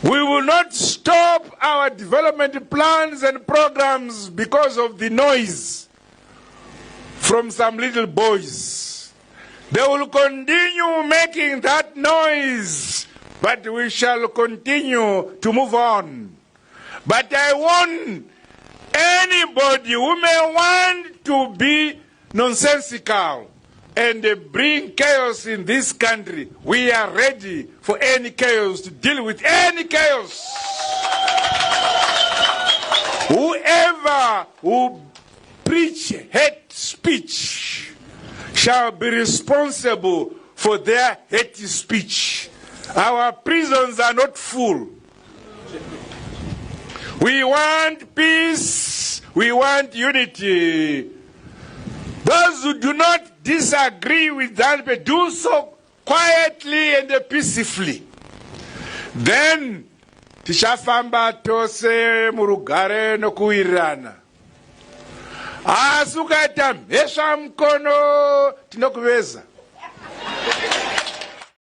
We will not stop our development plans and programs because of the noise from some little boys. They will continue making that noise, but we shall continue to move on. But I warn anybody who may want to be nonsensical and bring chaos in this country, we are ready for any chaos, to deal with any chaos. Whoever who preach hate speech shall be responsible for their hate speech. Our prisons are not full. We want peace. We want unity. Those who do not disagree with that, but do so quietly and peacefully. Then, tichafamba tose murugare no kuirana. Asukata mesha mkono tinokuveza.